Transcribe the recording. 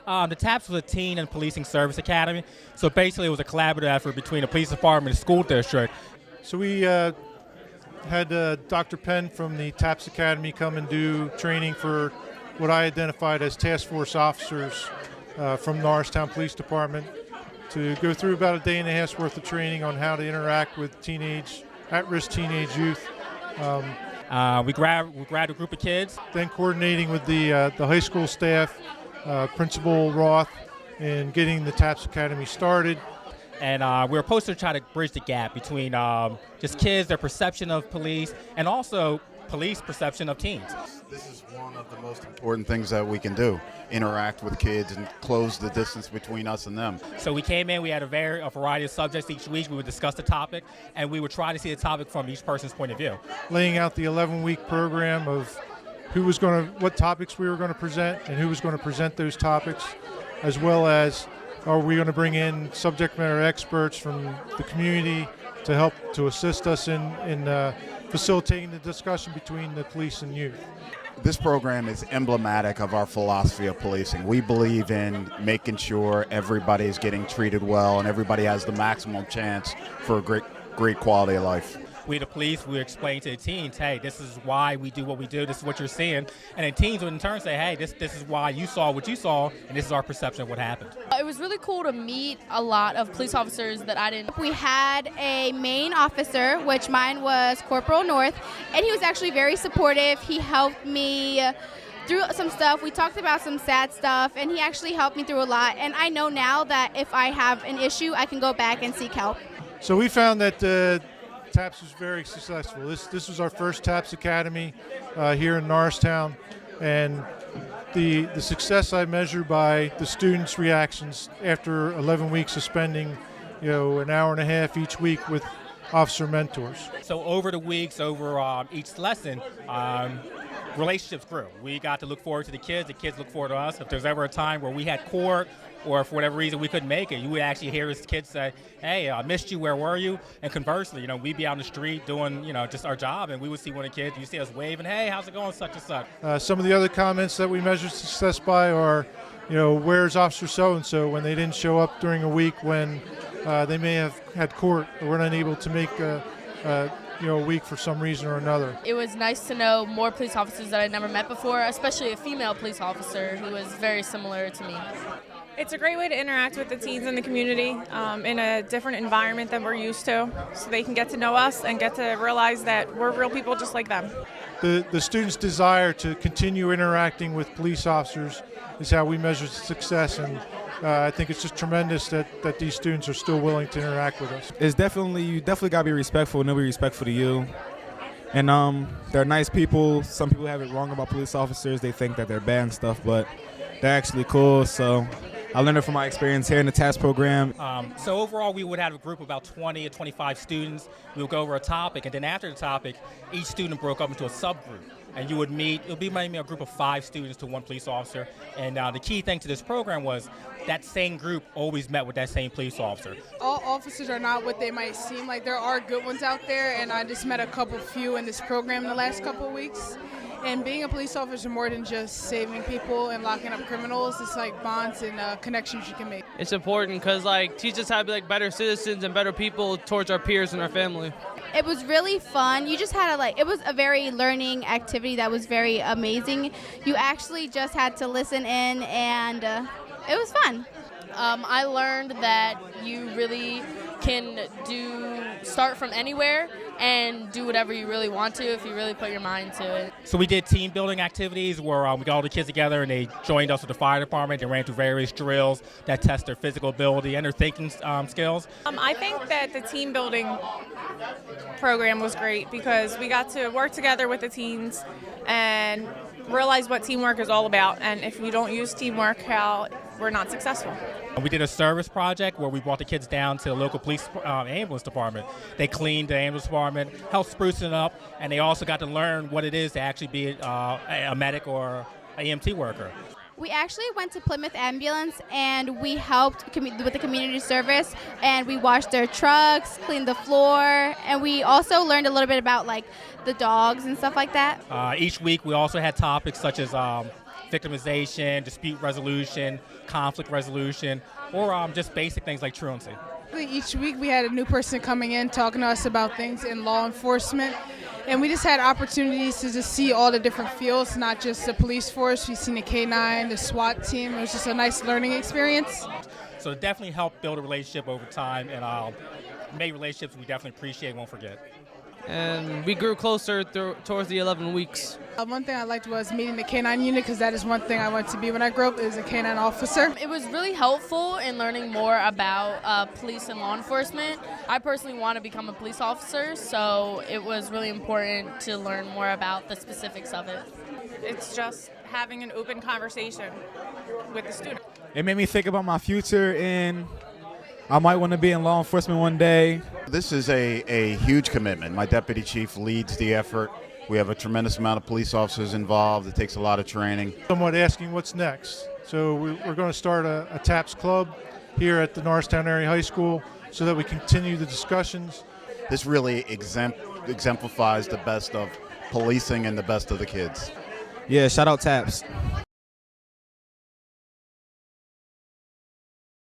The TAPS was a Teen and Policing Service Academy. So basically, it was a collaborative effort between the police department and the school district. So we had Dr. Penn from the TAPS Academy come and do training for what I identified as task force officers from Norristown Police Department to go through about a day and a half's worth of training on how to interact with at-risk teenage youth. We grabbed a group of kids. Then coordinating with the high school staff, Principal Roth, and getting the TAPS Academy started. And we were supposed to try to bridge the gap between just kids, their perception of police, and also police perception of teens. This is one of the most important things that we can do, interact with kids and close the distance between us and them. So we came in, we had a variety of subjects each week. We would discuss the topic, and we would try to see the topic from each person's point of view. Laying out the 11-week program of what topics we were going to present and who was going to present those topics, as well as are we going to bring in subject matter experts from the community to help to assist us in facilitating the discussion between the police and youth. This program is emblematic of our philosophy of policing. We believe in making sure everybody is getting treated well and everybody has the maximum chance for a great quality of life. We, the police, we explain to the teens, hey, this is why we do what we do, this is what you're seeing. And then teens would in turn say, hey, this is why you saw what you saw, and this is our perception of what happened. It was really cool to meet a lot of police officers that I didn't. We had a main officer, which mine was Corporal North, and he was actually very supportive. He helped me through some stuff. We talked about some sad stuff, and he actually helped me through a lot. And I know now that if I have an issue, I can go back and seek help. So we found that TAPS was very successful. This was our first TAPS Academy here in Norristown, and the success I measure by the students' reactions after 11 weeks of spending, an hour and a half each week with officer mentors. So over the weeks, over each lesson, relationships grew. We got to look forward to the kids look forward to us. If there's ever a time where we had court or for whatever reason we couldn't make it, you would actually hear his kids say, hey, I missed you, where were you? And conversely, we'd be out in the street doing, just our job, and we would see one of the kids, you see us waving, hey, how's it going, such and such. Some of the other comments that we measure success by are, where's Officer so-and-so when they didn't show up during a week when they may have had court or were unable to make a week for some reason or another. It was nice to know more police officers that I'd never met before, especially a female police officer who was very similar to me. It's a great way to interact with the teens in the community in a different environment than we're used to, so they can get to know us and get to realize that we're real people just like them. The students' desire to continue interacting with police officers is how we measure success, and I think it's just tremendous that these students are still willing to interact with us. You definitely gotta be respectful, and they'll be respectful to you. And they're nice people. Some people have it wrong about police officers. They think that they're bad and stuff, but they're actually cool. So I learned it from my experience here in the TAPS program. So overall, we would have a group of about 20 or 25 students. We would go over a topic, and then after the topic, each student broke up into a subgroup. And you would meet, it would be maybe a group of 5 students to 1 police officer. And the key thing to this program was that same group always met with that same police officer. All officers are not what they might seem like. There are good ones out there, and I just met a few in this program in the last couple of weeks. And being a police officer is more than just saving people and locking up criminals. It's like bonds and connections you can make. It's important because teaches us how to be better citizens and better people towards our peers and our family. It was really fun. You just had to it was a very learning activity that was very amazing. You actually just had to listen in, and it was fun. I learned that you really can start from anywhere and do whatever you really want to if you really put your mind to it. So we did team building activities where we got all the kids together and they joined us with the fire department. They ran through various drills that test their physical ability and their thinking skills. I think that the team building program was great because we got to work together with the teens and realize what teamwork is all about. And if we don't use teamwork, we're not successful. We did a service project where we brought the kids down to the local police ambulance department. They cleaned the ambulance department, helped spruce it up, and they also got to learn what it is to actually be a medic or an EMT worker. We actually went to Plymouth Ambulance, and we helped with the community service, and we washed their trucks, cleaned the floor, and we also learned a little bit about the dogs and stuff like that. Each week we also had topics such as victimization, dispute resolution, conflict resolution, or just basic things like truancy. Each week we had a new person coming in talking to us about things in law enforcement, and we just had opportunities to just see all the different fields, not just the police force. We've seen the K-9, the SWAT team. It was just a nice learning experience. So it definitely helped build a relationship over time, and made relationships we definitely appreciate and won't forget. And we grew closer towards the 11 weeks. One thing I liked was meeting the K-9 unit, because that is one thing I wanted to be when I grew up, is a K-9 officer. It was really helpful in learning more about police and law enforcement. I personally want to become a police officer, so it was really important to learn more about the specifics of it. It's just having an open conversation with the student. It made me think about my future, and I might want to be in law enforcement one day. This is a huge commitment. My deputy chief leads the effort. We have a tremendous amount of police officers involved. It takes a lot of training. Somewhat asking what's next. So we're going to start a TAPS club here at the Norristown Area High School so that we continue the discussions. This really exemplifies the best of policing and the best of the kids. Yeah, shout out TAPS.